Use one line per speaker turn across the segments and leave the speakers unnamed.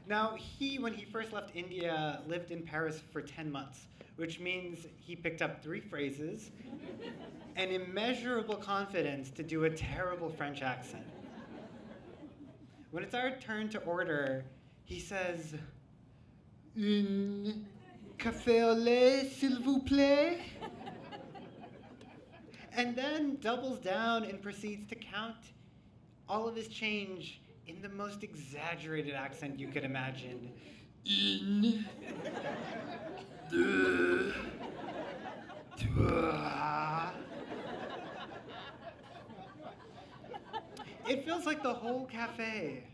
Now, when he first left India, lived in Paris for 10 months, which means he picked up 3 phrases and immeasurable confidence to do a terrible French accent. When it's our turn to order, he says, "Un café au lait, s'il vous plaît?" And then doubles down and proceeds to count all of his change in the most exaggerated accent you could imagine. Une, deux, trois. It feels like the whole cafe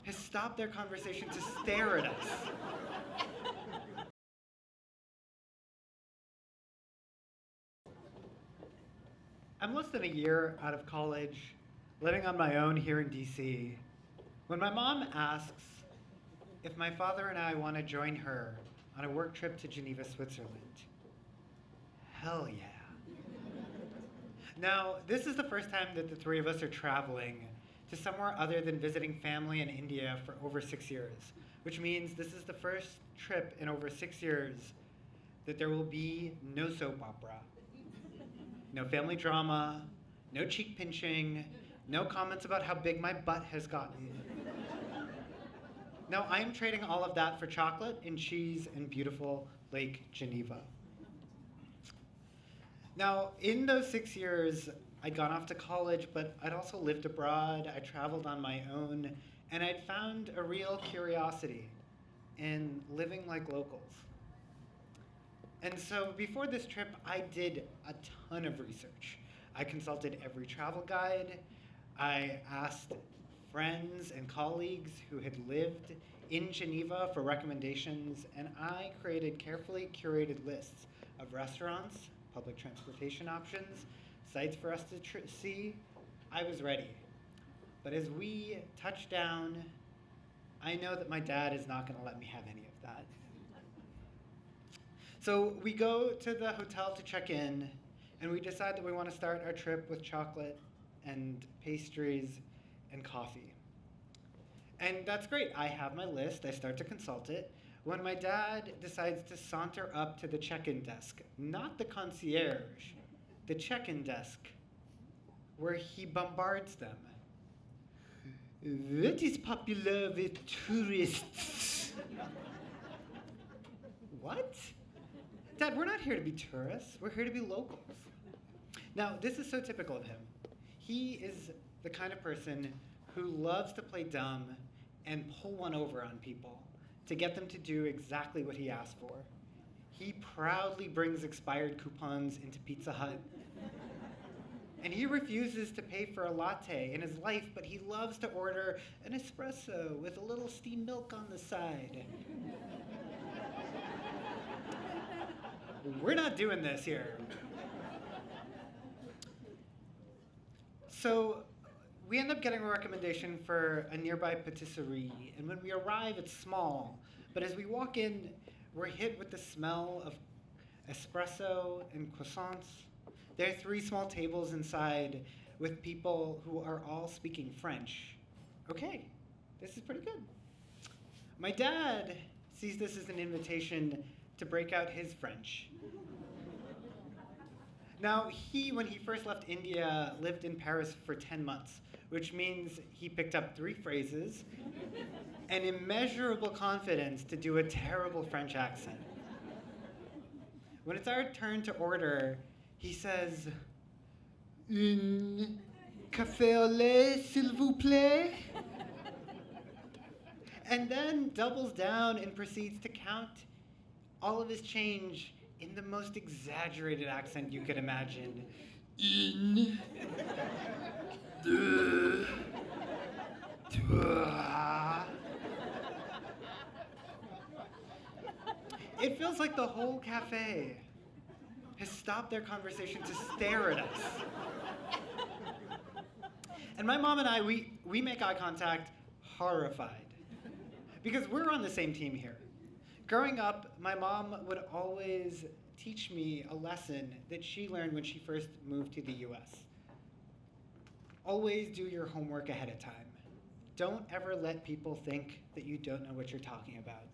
has stopped their conversation to stare at us. I'm less than a year out of college, living on my own here in DC, when my mom asks if my father and I want to join her on a work trip to Geneva, Switzerland. Hell yeah. Now, this is the first time that the 3 of us are traveling to somewhere other than visiting family in India for over 6 years, which means this is the first trip in over 6 years that there will be no soap opera, no family drama, no cheek pinching, no comments about how big my butt has gotten. No, I am trading all of that for chocolate and cheese and beautiful Lake Geneva. Now, in those 6 years, I'd gone off to college, but I'd also lived abroad, I traveled on my own, and I'd found a real curiosity in living like locals. And so before this trip, I did a ton of research. I consulted every travel guide. I asked friends and colleagues who had lived in Geneva for recommendations, and I created carefully curated lists of restaurants, public transportation options, sites for us to see. I was ready. But as we touched down, I know that my dad is not going to let me have any of that. So we go to the hotel to check in, and we decide that we want to start our trip with chocolate and pastries and coffee. And that's great. I have my list. I start to consult it. When my dad decides to saunter up to the check-in desk, not the concierge, the check-in desk, where he bombards them. That is popular with tourists. What? Dad, we're not here to be tourists. We're here to be locals. Now, this is so typical of him. He is the kind of person who loves to play dumb and pull one over on people to get them to do exactly what he asked for. He proudly brings expired coupons into Pizza Hut. And he refuses to pay for a latte in his life, but he loves to order an espresso with a little steamed milk on the side. We're not doing this here. So we end up getting a recommendation for a nearby patisserie, and when we arrive, it's small. But as we walk in, we're hit with the smell of espresso and croissants. There are 3 small tables inside with people who are all speaking French. Okay, this is pretty good. My dad sees this as an invitation to break out his French. Now, when he first left India, lived in Paris for 10 months, which means he picked up 3 phrases and immeasurable confidence to do a terrible French accent. When it's our turn to order, he says, "Un café au lait, s'il vous plaît?" And then doubles down and proceeds to count all of his change in the most exaggerated accent you could imagine. Une, deux, trois. It feels like the whole cafe has stopped their conversation to stare at us. And my mom and I, we make eye contact, horrified. Because we're on the same team here. Growing up, my mom would always teach me a lesson that she learned when she first moved to the US. Always do your homework ahead of time. Don't ever let people think that you don't know what you're talking about.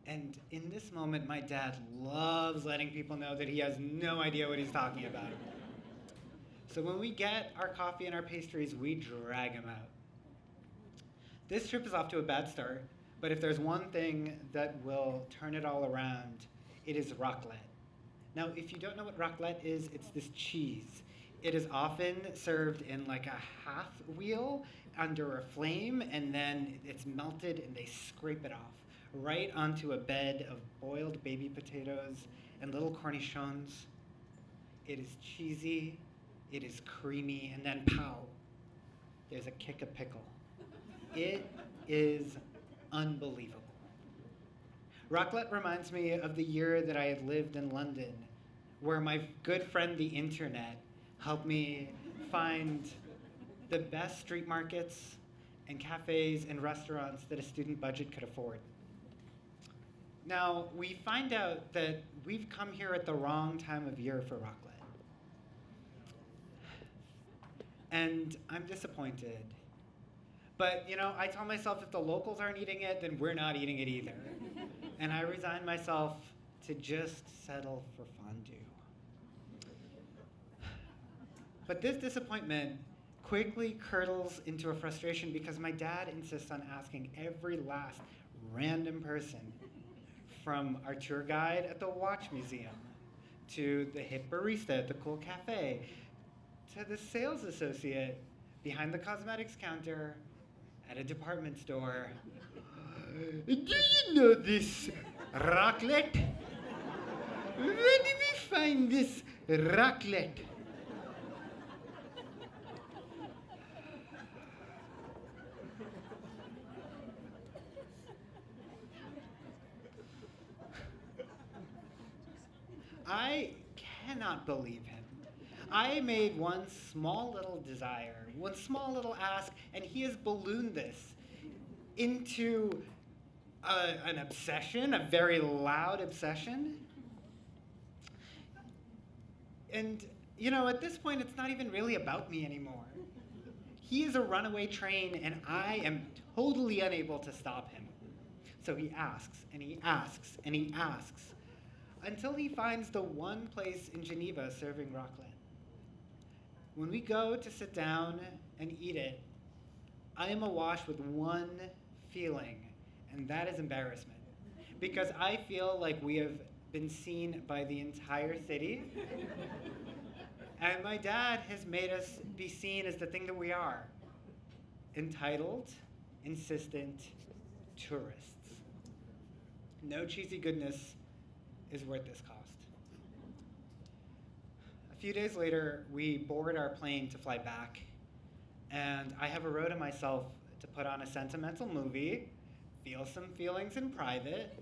And in this moment, my dad loves letting people know that he has no idea what he's talking about. So when we get our coffee and our pastries, we drag him out. This trip is off to a bad start, but if there's one thing that will turn it all around, it is raclette. Now, if you don't know what raclette is, it's this cheese. It is often served in like a half wheel under a flame, and then it's melted and they scrape it off right onto a bed of boiled baby potatoes and little cornichons. It is cheesy, it is creamy, and then pow, there's a kick of pickle. It is unbelievable. Raclette reminds me of the year that I had lived in London, where my good friend the internet helped me find the best street markets and cafes and restaurants that a student budget could afford. Now, we find out that we've come here at the wrong time of year for raclette. And I'm disappointed. But, I tell myself if the locals aren't eating it, then we're not eating it either. And I resign myself to just settle for fondue. But this disappointment quickly curdles into a frustration because my dad insists on asking every last random person, from our tour guide at the watch museum, to the hip barista at the cool cafe, to the sales associate behind the cosmetics counter at a department store. Do you know this raclette? Where do we find this raclette? I cannot believe him. I made one small little desire, one small little ask, and he has ballooned this into an obsession, a very loud obsession. And, at this point, it's not even really about me anymore. He is a runaway train, and I am totally unable to stop him. So he asks, and he asks, and he asks, until he finds the one place in Geneva serving raclette. When we go to sit down and eat it, I am awash with one feeling, and that is embarrassment. Because I feel like we have been seen by the entire city, and my dad has made us be seen as the thing that we are: entitled, insistent tourists. No cheesy goodness is worth this cost. A few days later, we board our plane to fly back, and I have a row to myself to put on a sentimental movie, feel some feelings in private,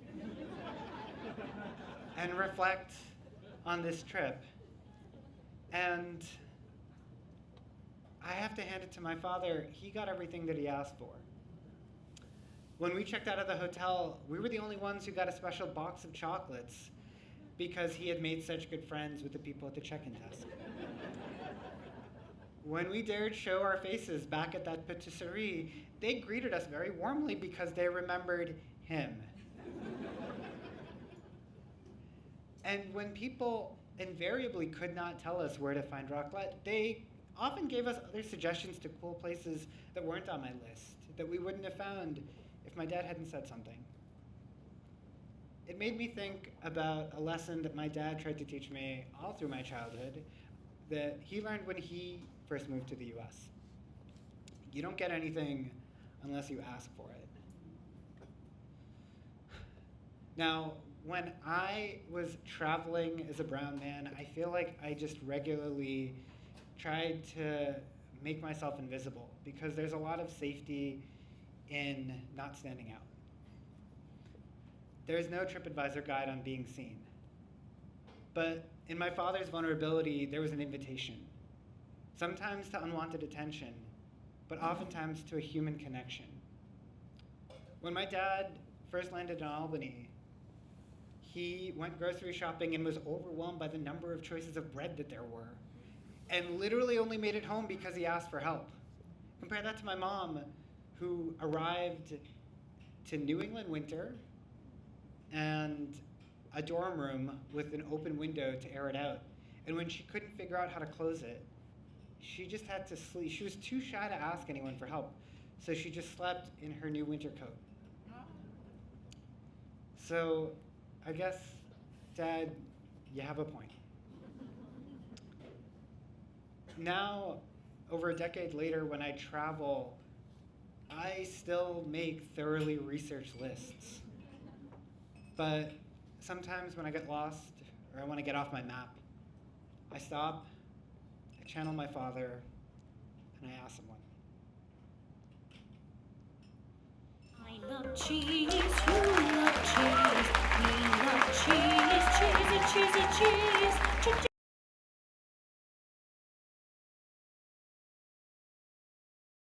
and reflect on this trip. And I have to hand it to my father. He got everything that he asked for. When we checked out of the hotel, we were the only ones who got a special box of chocolates because he had made such good friends with the people at the check-in desk. When we dared show our faces back at that patisserie, they greeted us very warmly because they remembered him. And when people invariably could not tell us where to find raclette, they often gave us other suggestions to cool places that weren't on my list, that we wouldn't have found if my dad hadn't said something. It made me think about a lesson that my dad tried to teach me all through my childhood that he learned when he first moved to the US. You don't get anything unless you ask for it. Now, when I was traveling as a brown man, I feel like I just regularly tried to make myself invisible because there's a lot of safety in not standing out. There is no TripAdvisor guide on being seen. But in my father's vulnerability, there was an invitation. Sometimes to unwanted attention, but oftentimes to a human connection. When my dad first landed in Albany, he went grocery shopping and was overwhelmed by the number of choices of bread that there were, and literally only made it home because he asked for help. Compare that to my mom, who arrived to New England winter and a dorm room with an open window to air it out. And when she couldn't figure out how to close it, she just had to sleep. She was too shy to ask anyone for help, so she just slept in her new winter coat. So I guess, Dad, you have a point. Now, over a decade later, when I travel, I still make thoroughly researched lists. But sometimes when I get lost or I want to get off my map, I stop, I channel my father, and I ask someone.
I love cheese, you love cheese, we love cheese, cheesy, cheesy, cheese.